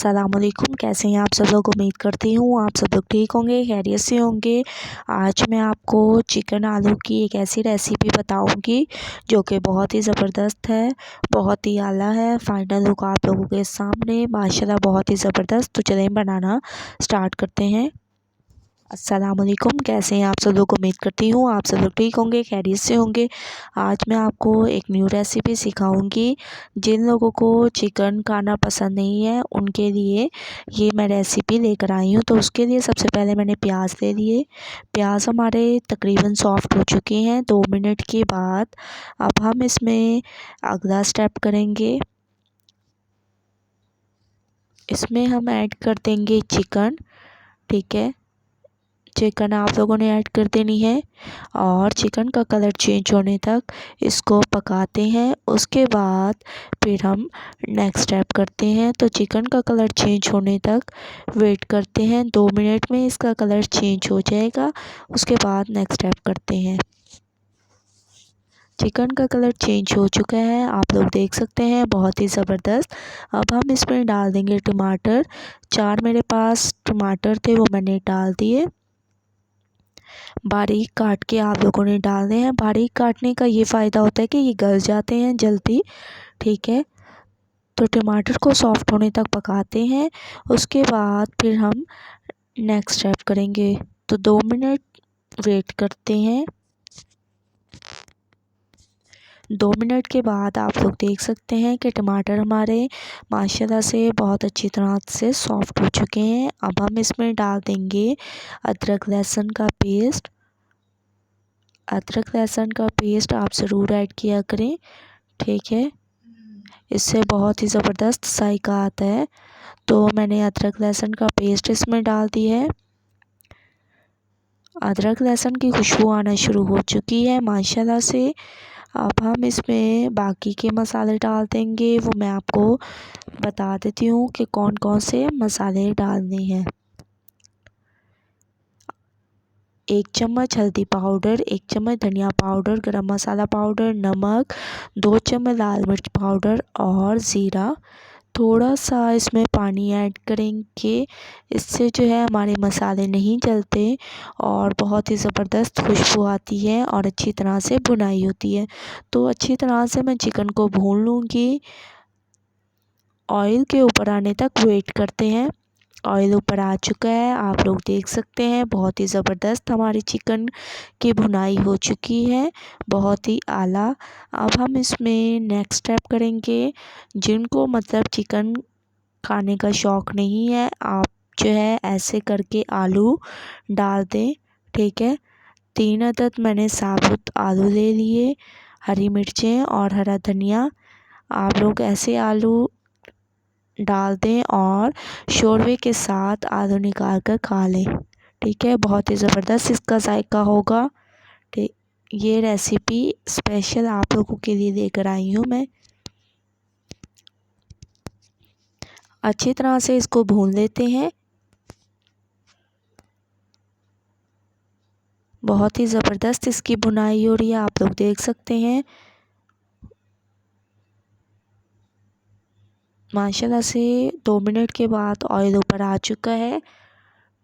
अस्सलामुअलैकुम। कैसे हैं आप सब लोग? उम्मीद करती हूँ आप सब लोग ठीक होंगे, खैरियत से होंगे। आज मैं आपको चिकन आलू की एक ऐसी रेसिपी बताऊंगी जो कि बहुत ही ज़बरदस्त है, बहुत ही आला है। फाइनल लुक आप लोगों के सामने, माशाल्लाह बहुत ही ज़बरदस्त। तो चलें बनाना स्टार्ट करते हैं। अस्सलामुअलैकुम। कैसे हैं आप सब लोग? उम्मीद करती हूँ आप सब लोग ठीक होंगे, खैरियत से होंगे। आज मैं आपको एक न्यू रेसिपी सिखाऊंगी। जिन लोगों को चिकन खाना पसंद नहीं है उनके लिए ये मैं रेसिपी लेकर आई हूँ। तो उसके लिए सबसे पहले मैंने प्याज ले लिए। प्याज हमारे तकरीबन सॉफ्ट हो चुके हैं। 2 मिनट के बाद अब हम इसमें अगला स्टेप करेंगे। इसमें हम ऐड कर देंगे चिकन। ठीक है, चिकन आप लोगों ने ऐड कर देनी है और चिकन का कलर चेंज होने तक इसको पकाते हैं। उसके बाद फिर हम नेक्स्ट स्टेप करते हैं। तो चिकन का कलर चेंज होने तक वेट करते हैं। 2 मिनट में इसका कलर चेंज हो जाएगा। उसके बाद नेक्स्ट स्टेप करते हैं। चिकन का कलर चेंज हो चुका है, आप लोग देख सकते हैं, बहुत ही ज़बरदस्त। अब हम इसमें डाल देंगे टमाटर। 4 मेरे पास टमाटर थे, वो मैंने डाल दिए। बारीक काट के आप लोगों ने डालने हैं। बारीक काटने का ये फ़ायदा होता है कि ये गल जाते हैं जल्दी। ठीक है, तो टमाटर को सॉफ्ट होने तक पकाते हैं। उसके बाद फिर हम नेक्स्ट स्टेप करेंगे। तो 2 मिनट वेट करते हैं। 2 मिनट के बाद आप लोग देख सकते हैं कि टमाटर हमारे माशाल्लाह से बहुत अच्छी तरह से सॉफ्ट हो चुके हैं। अब हम इसमें डाल देंगे अदरक लहसुन का पेस्ट। अदरक लहसुन का पेस्ट आप ज़रूर ऐड किया करें। ठीक है, इससे बहुत ही ज़बरदस्त जायका आता है। तो मैंने अदरक लहसुन का पेस्ट इसमें डाल दिया है। अदरक लहसुन की खुशबू आना शुरू हो चुकी है माशाल्लाह से। अब हम इसमें बाकी के मसाले डाल देंगे। वो मैं आपको बता देती हूँ कि कौन कौन से मसाले डालने हैं। 1 चम्मच हल्दी पाउडर, 1 चम्मच धनिया पाउडर, गरम मसाला पाउडर, नमक, 2 चम्मच लाल मिर्च पाउडर और ज़ीरा। थोड़ा सा इसमें पानी ऐड करेंगे, इससे जो है हमारे मसाले नहीं जलते और बहुत ही ज़बरदस्त खुशबू आती है और अच्छी तरह से भुनाई होती है। तो अच्छी तरह से मैं चिकन को भून लूँगी। ऑयल के ऊपर आने तक वेट करते हैं। ऑयल ऊपर आ चुका है, आप लोग देख सकते हैं, बहुत ही ज़बरदस्त हमारी चिकन की भुनाई हो चुकी है, बहुत ही आला। अब हम इसमें नेक्स्ट स्टेप करेंगे। जिनको मतलब चिकन खाने का शौक़ नहीं है, आप जो है ऐसे करके आलू डाल दें। ठीक है, 3 अदद मैंने साबुत आलू ले लिए, हरी मिर्चें और हरा धनिया। आप लोग ऐसे आलू डाल दें और शोरबे के साथ आलू निकाल कर खा लें। ठीक है, बहुत ही ज़बरदस्त इसका जायका होगा। ठीक, ये रेसिपी स्पेशल आप लोगों के लिए लेकर आई हूँ मैं। अच्छी तरह से इसको भून लेते हैं। बहुत ही ज़बरदस्त इसकी भुनाई हो रही है, आप लोग देख सकते हैं माशाल्लाह से। 2 मिनट के बाद ऑयल ऊपर आ चुका है,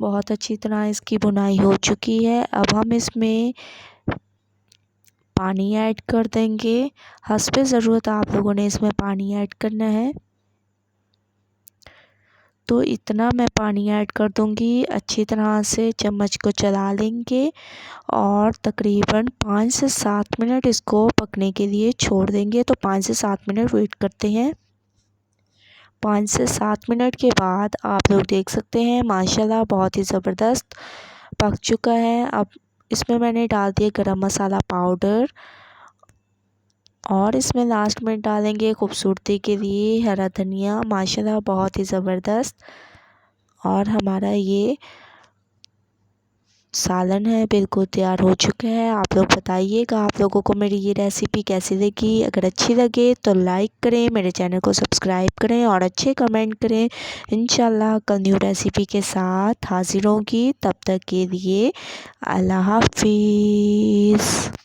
बहुत अच्छी तरह इसकी भुनाई हो चुकी है। अब हम इसमें पानी ऐड कर देंगे। हस्बे ज़रूरत आप लोगों ने इसमें पानी ऐड करना है। तो इतना मैं पानी ऐड कर दूंगी। अच्छी तरह से चम्मच को चला लेंगे और तकरीबन 5 से 7 मिनट इसको पकने के लिए छोड़ देंगे। तो 5 से 7 मिनट वेट करते हैं। 5 से 7 मिनट के बाद आप लोग देख सकते हैं माशाल्लाह बहुत ही ज़बरदस्त पक चुका है। अब इसमें मैंने डाल दिया गरम मसाला पाउडर और इसमें लास्ट में डालेंगे खूबसूरती के लिए हरा धनिया। माशाल्लाह बहुत ही ज़बरदस्त। और हमारा ये सालन है बिल्कुल तैयार हो चुका है। आप लोग बताइएगा आप लोगों को मेरी ये रेसिपी कैसी लगी। अगर अच्छी लगे तो लाइक करें, मेरे चैनल को सब्सक्राइब करें और अच्छे कमेंट करें। इंशाल्लाह कल न्यू रेसिपी के साथ हाजिर होंगी। तब तक के लिए अल्लाह हाफिज़।